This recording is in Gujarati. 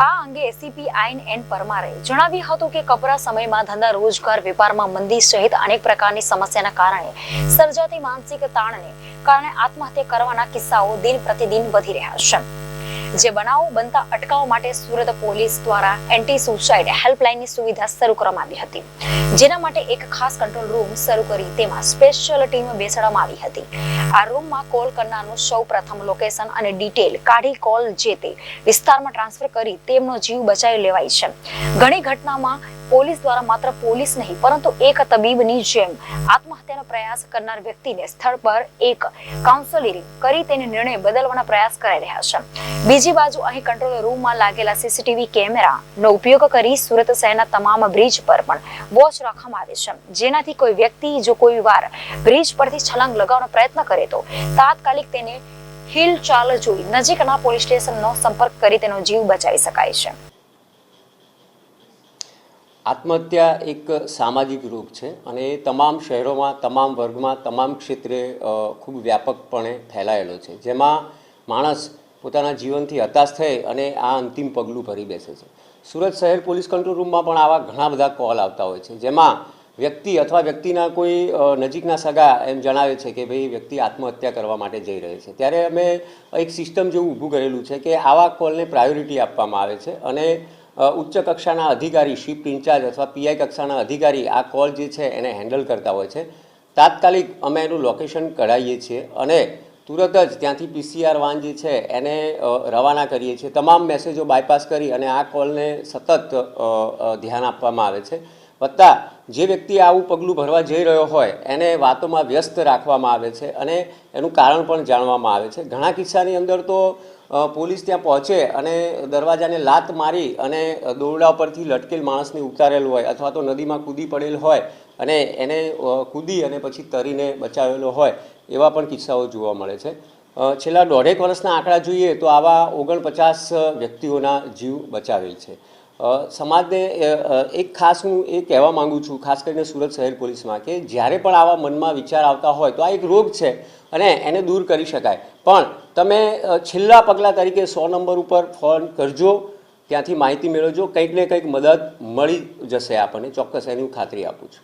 આ અંગે એસીપી IN પરમારે જણાવ્યું હતું કે કપરા સમયમાં ધંધા રોજગાર વેપારમાં મંદી સહિત અનેક પ્રકારની સમસ્યાના કારણે સર્જાતી માનસિક તાણને કારણે આત્મહત્યા કરવાના કિસ્સાઓ દિન પ્રતિદિન વધી રહ્યા છે। જે બનાવો બનતા અટકાવવા માટે સુરત પોલીસ દ્વારા એન્ટી સુસાઇડ હેલ્પલાઇનની સુવિધા શરૂ કરવામાં આવી હતી, જેના માટે એક ખાસ કંટ્રોલ રૂમ શરૂ કરી તેમાં સ્પેશિયલ ટીમ બેસાડવામાં આવી હતી। આ રૂમમાં કોલ કરનારનું સૌપ્રથમ લોકેશન અને ડિટેલ કાઢી કોલ જે તે વિસ્તારમાં ટ્રાન્સફર કરી તેમનો જીવ બચાવી લેવાય છે। ઘણી ઘટનામાં પોલીસ દ્વારા માત્ર પોલીસ નહીં પરંતુ એક તબીબની જેમ આત્મહત્યાનો પ્રયાસ કરનાર વ્યક્તિને સ્થળ પર એક કાઉન્સેલિંગ કરી તેને નિર્ણય બદલવાનો પ્રયાસ કરી રહ્યા છે। બીજી બાજુ અહીં કંટ્રોલ રૂમમાં લાગેલા સીસીટીવી કેમેરાનો ઉપયોગ કરી સુરત શહેરના તમામ બ્રિજ પર પણ વોચ રાખવામાં આવે છે, જેનાથી કોઈ વ્યક્તિ જો કોઈ વાર બ્રિજ પરથી છલાંગ લગાવવાનો પ્રયત્ન કરે તો તાત્કાલિક તેને હિલચાલ જોઈ નજીકના પોલીસ સ્ટેશનનો સંપર્ક કરી તેનો જીવ બચાવી શકાય છે। આત્મહત્યા એક સામાજિક રોગ છે અને એ તમામ શહેરોમાં, તમામ વર્ગમાં, તમામ ક્ષેત્રે ખૂબ વ્યાપકપણે ફેલાયેલો છે, જેમાં માણસ પોતાના જીવનથી હતાશ થઈ અને આ અંતિમ પગલું ભરી બેસે છે। સુરત શહેર પોલીસ કંટ્રોલ રૂમમાં પણ આવા ઘણા બધા કોલ આવતા હોય છે, જેમાં વ્યક્તિ અથવા વ્યક્તિના કોઈ નજીકના સગા એમ જણાવે છે કે ભાઈ વ્યક્તિ આત્મહત્યા કરવા માટે જઈ રહે છે। ત્યારે અમે એક સિસ્ટમ જેવું ઊભું કરેલું છે કે આવા કોલને પ્રાયોરિટી આપવામાં આવે છે અને ઉચ્ચ કક્ષાના અધિકારી, શિફ્ટ ઇન્ચાર્જ અથવા PI કક્ષાના અધિકારી આ કોલ જે છે એને હેન્ડલ કરતા હોય છે। તાત્કાલિક અમે એનું લોકેશન કઢાવીએ છીએ અને તુરત જ ત્યાંથી PCR વાન જે છે એને રવાના કરીએ છીએ। તમામ મેસેજો બાયપાસ કરી અને આ કોલને સતત ધ્યાન આપવામાં આવે છે। વત્તા જે વ્યક્તિ આવું પગલું ભરવા જઈ રહ્યો હોય એને વાતોમાં વ્યસ્ત રાખવામાં આવે છે અને એનું કારણ પણ જાણવામાં આવે છે। ઘણા કિસ્સાની અંદર તો પોલીસ ત્યાં પહોંચે અને દરવાજાને લાત મારી અને દોરડા પરથી લટકેલ માણસને ઉતારેલ હોય અથવા તો નદીમાં કૂદી પડેલ હોય અને એને કૂદી અને પછી તરીને બચાવેલો હોય એવા પણ કિસ્સાઓ જોવા મળે છે। છેલ્લા 1.5 વર્ષના આંકડા જોઈએ તો આવા 49 વ્યક્તિઓના જીવ બચાવેલ છે। સમાજને એક ખાસ હું એ કહેવા માગું છું, ખાસ કરીને સુરત શહેર પોલીસમાં, કે જ્યારે પણ આવા મનમાં વિચાર આવતા હોય તો આ એક રોગ છે અને એને દૂર કરી શકાય, પણ તમે છેલ્લા પગલાં તરીકે 100 નંબર ઉપર ફોન કરજો, ત્યાંથી માહિતી મેળવજો, કંઈક ને કંઈક મદદ મળી જશે આપણને, ચોક્કસ એની હું ખાતરી આપું છું।